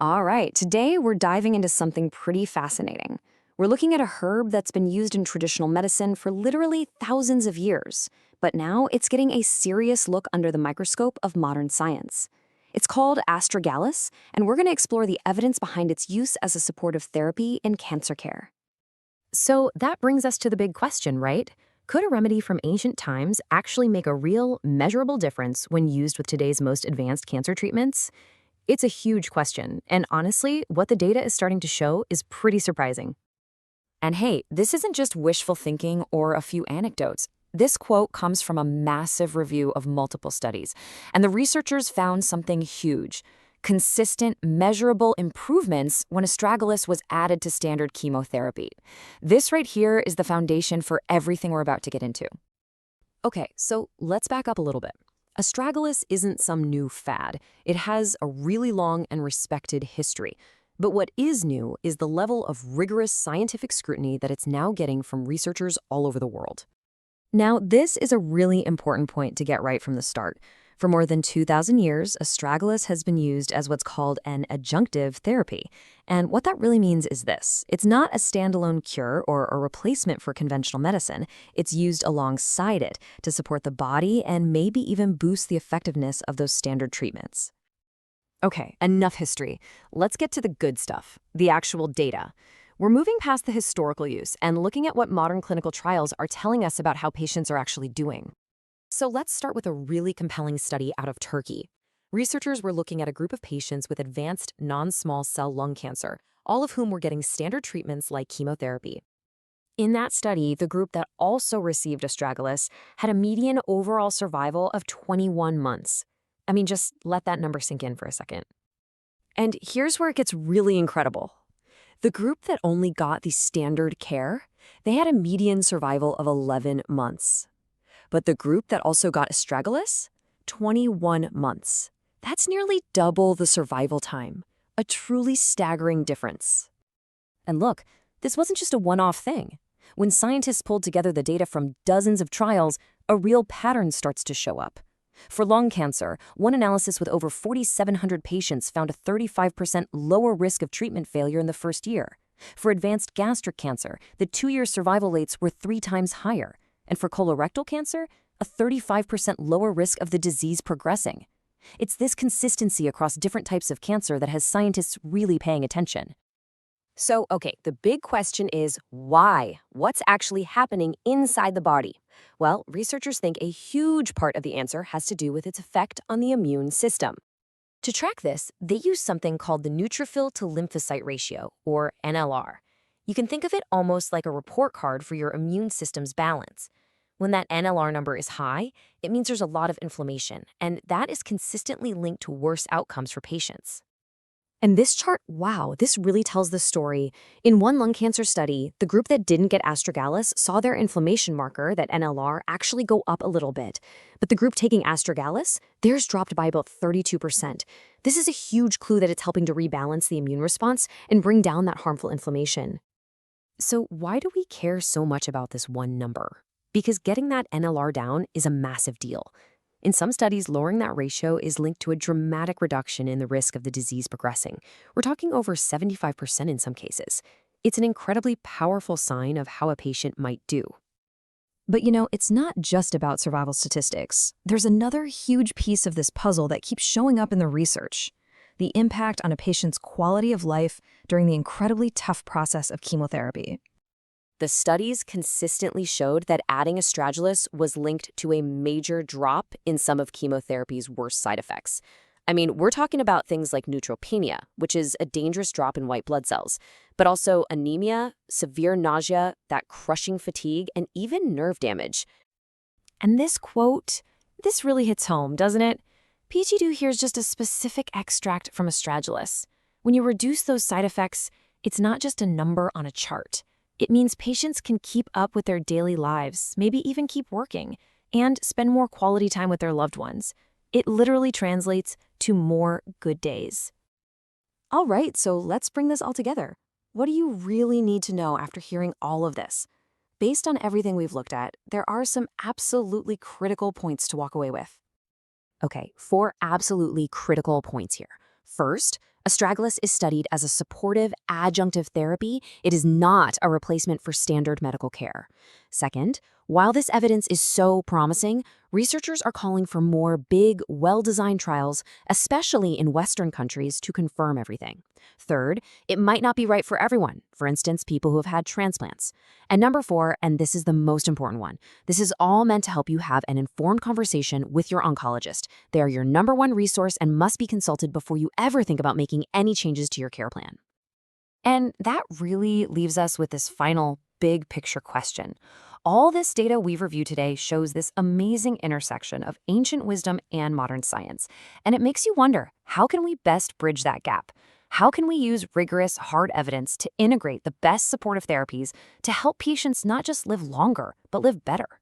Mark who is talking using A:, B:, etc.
A: All right, today we're diving into something pretty fascinating. We're looking at a herb that's been used in traditional medicine for literally thousands of years, but now it's getting a serious look under the microscope of modern science. It's called Astragalus, and we're going to explore the evidence behind its use as a supportive therapy in cancer care.
B: So that brings us to the big question, right? Could a remedy from ancient times actually make a real, measurable difference when used with today's most advanced cancer treatments? It's a huge question, and honestly, what the data is starting to show is pretty surprising.
A: And hey, this isn't just wishful thinking or a few anecdotes. This quote comes from a massive review of multiple studies, and the researchers found something huge: consistent, measurable improvements when astragalus was added to standard chemotherapy. This right here is the foundation for everything we're about to get into.
B: Okay, so let's back up a little bit. Astragalus isn't some new fad. It has a really long and respected history. But what is new is the level of rigorous scientific scrutiny that it's now getting from researchers all over the world. Now, this is a really important point to get right from the start. For more than 2,000 years, astragalus has been used as what's called an adjunctive therapy. And what that really means is this: it's not a standalone cure or a replacement for conventional medicine. It's used alongside it to support the body and maybe even boost the effectiveness of those standard treatments. Okay, enough history. Let's get to the good stuff, the actual data. We're moving past the historical use and looking at what modern clinical trials are telling us about how patients are actually doing. So let's start with a really compelling study out of Turkey. Researchers were looking at a group of patients with advanced non-small cell lung cancer, all of whom were getting standard treatments like chemotherapy. In that study, the group that also received astragalus had a median overall survival of 21 months. I mean, just let that number sink in for a second. And here's where it gets really incredible. The group that only got the standard care, they had a median survival of 11 months. But the group that also got astragalus, 21 months. That's nearly double the survival time. A truly staggering difference. And look, this wasn't just a one-off thing. When scientists pulled together the data from dozens of trials, a real pattern starts to show up. For lung cancer, one analysis with over 4,700 patients found a 35% lower risk of treatment failure in the first year. For advanced gastric cancer, the 2-year survival rates were 3 times higher. And for colorectal cancer, a 35% lower risk of the disease progressing. It's this consistency across different types of cancer that has scientists really paying attention. So, okay, the big question is why? What's actually happening inside the body? Well, researchers think a huge part of the answer has to do with its effect on the immune system. To track this, they use something called the neutrophil to lymphocyte ratio, or NLR. You can think of it almost like a report card for your immune system's balance. When that NLR number is high, it means there's a lot of inflammation, and that is consistently linked to worse outcomes for patients. And this chart, wow, this really tells the story. In one lung cancer study, the group that didn't get astragalus saw their inflammation marker, that NLR, actually go up a little bit. But the group taking astragalus, theirs dropped by about 32%. This is a huge clue that it's helping to rebalance the immune response and bring down that harmful inflammation. So why do we care so much about this one number? Because getting that NLR down is a massive deal. In some studies, lowering that ratio is linked to a dramatic reduction in the risk of the disease progressing. We're talking over 75% in some cases. It's an incredibly powerful sign of how a patient might do. But it's not just about survival statistics. There's another huge piece of this puzzle that keeps showing up in the research: the impact on a patient's quality of life during the incredibly tough process of chemotherapy. The studies consistently showed that adding astragalus was linked to a major drop in some of chemotherapy's worst side effects. I mean, we're talking about things like neutropenia, which is a dangerous drop in white blood cells, but also anemia, severe nausea, that crushing fatigue, and even nerve damage. And this quote, this really hits home, doesn't it? PG2 here is just a specific extract from astragalus. When you reduce those side effects, it's not just a number on a chart. It means patients can keep up with their daily lives, maybe even keep working, and spend more quality time with their loved ones. It literally translates to more good days. All right, so let's bring this all together. What do you really need to know after hearing all of this? Based on everything we've looked at, there are some absolutely critical points to walk away with. Okay, 4 absolutely critical points here. First, Astragalus is studied as a supportive adjunctive therapy. It is not a replacement for standard medical care. Second, while this evidence is so promising, researchers are calling for more big, well-designed trials, especially in Western countries, to confirm everything. Third, it might not be right for everyone, for instance, people who have had transplants. And number 4, and this is the most important one, this is all meant to help you have an informed conversation with your oncologist. They are your number 1 resource and must be consulted before you ever think about making any changes to your care plan.
A: And that really leaves us with this final big picture question. All this data we've reviewed today shows this amazing intersection of ancient wisdom and modern science. And it makes you wonder, how can we best bridge that gap? How can we use rigorous, hard evidence to integrate the best supportive therapies to help patients not just live longer, but live better?